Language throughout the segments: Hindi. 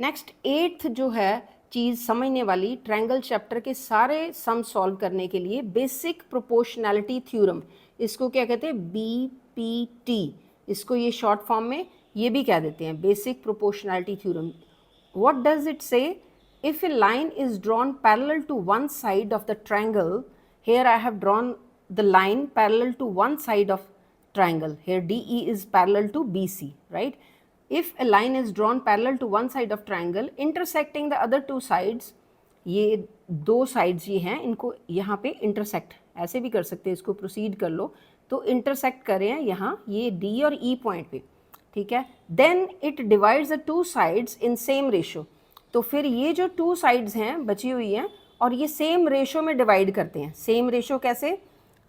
नेक्स्ट 8th जो है चीज़ समझने वाली, ट्रायंगल चैप्टर के सारे सम सॉल्व करने के लिए बेसिक प्रोपोर्शनैलिटी थ्योरम, इसको क्या कहते हैं, BPT, इसको ये शॉर्ट फॉर्म में ये भी कह देते हैं, basic proportionality theorem. What does it say? If a line is drawn parallel to one side of the triangle, here I have drawn the line parallel to one side of triangle, here DE is parallel to BC, right? If a line is drawn parallel to one side of triangle intersecting the other two sides, ये दो साइड्स ये हैं, इनको यहाँ पे इंटरसेक्ट ऐसे भी कर सकते हैं, इसको प्रोसीड कर लो तो इंटरसेक्ट कर रहे हैं यहाँ ये D और E पॉइंट पे, ठीक है. Then it divides the two sides in same ratio, तो फिर ये जो टू साइड्स हैं बची हुई हैं और ये सेम रेशो में डिवाइड करते हैं. सेम रेशो कैसे?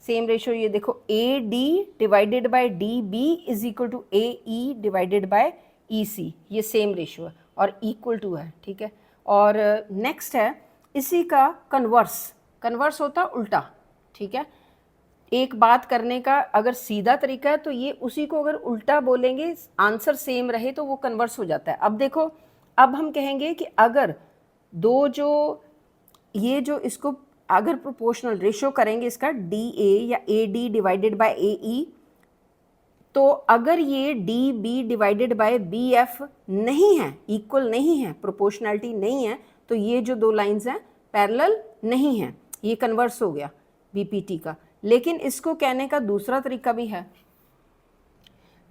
सेम रेशो ये देखो, AD divided by DB is equal to AE divided by EC, ये सेम रेशो है और इक्वल टू है, ठीक है. और नेक्स्ट है इसी का कन्वर्स, कन्वर्स होता उल्टा, ठीक है. एक बात करने का अगर सीधा तरीका है तो ये उसी को अगर उल्टा बोलेंगे आंसर सेम रहे तो वो कन्वर्स हो जाता है. अब देखो, अब हम कहेंगे कि अगर दो जो ये जो इसको अगर प्रोपोर्शनल रेशो करेंगे इसका DA या AD डिवाइडेड बाय AE, तो अगर ये DB डिवाइडेड बाय BF नहीं है, इक्वल नहीं है, प्रोपोर्शनैलिटी नहीं है, तो ये जो दो लाइंस हैं पैरेलल नहीं है, ये कन्वर्स हो गया BPT का. लेकिन इसको कहने का दूसरा तरीका भी है.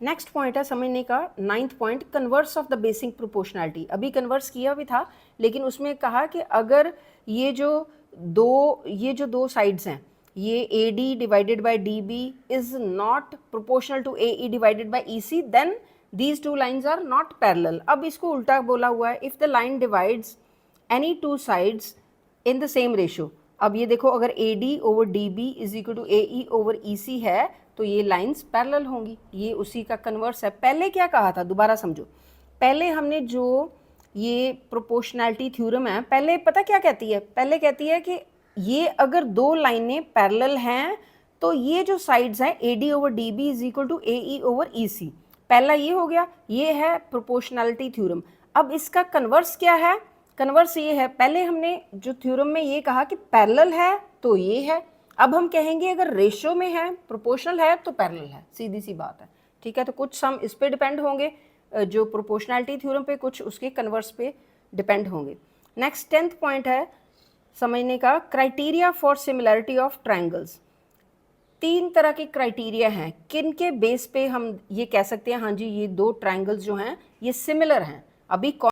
नेक्स्ट पॉइंट है समझने का, 9th point, converse of the basic proportionality. अभी कन्वर्स किया भी था लेकिन उसमें कहा कि अगर ये जो दो साइड्स हैं, ये AD divided by DB is not proportional to AE divided by EC, then these two lines are not parallel. अब इसको उल्टा बोला हुआ है, if the line divides any two sides in the same ratio. अब ये देखो, अगर AD over DB is equal to AE over EC है तो ये लाइंस पैरेलल होंगी, ये उसी का कन्वर्स है. पहले क्या कहा था, दोबारा समझो. पहले हमने जो ये प्रोपोर्शनैलिटी थ्योरम है, पहले पता क्या कहती है, पहले कहती है कि ये अगर दो लाइनें पैरेलल हैं तो ये जो साइड्स हैं AD over DB is equal to AE over EC, पहला ये हो गया, ये है प्रोपोर्शनैलिटी थ्योरम. अब इसका कन्वर्स क्या है? कन्वर्स ये है, पहले हमने जो थ्योरम में ये कहा कि पैरेलल है तो ये है, अब हम कहेंगे अगर रेशो में है, प्रोपोर्शनल है तो पैरेलल है, सीधी सी बात है, ठीक है. तो कुछ सम इस पे डिपेंड होंगे जो प्रोपोर्शनैलिटी थ्योरम पे, कुछ उसके कन्वर्स पे डिपेंड होंगे. नेक्स्ट 10th पॉइंट है समझने का, criteria for similarity of triangles. 3 तरह के क्राइटेरिया हैं, किन के बेस पे हम ये कह सकते हैं हाँ जी ये दो ट्रायंगल्स जो हैं ये सिमिलर हैं. अभी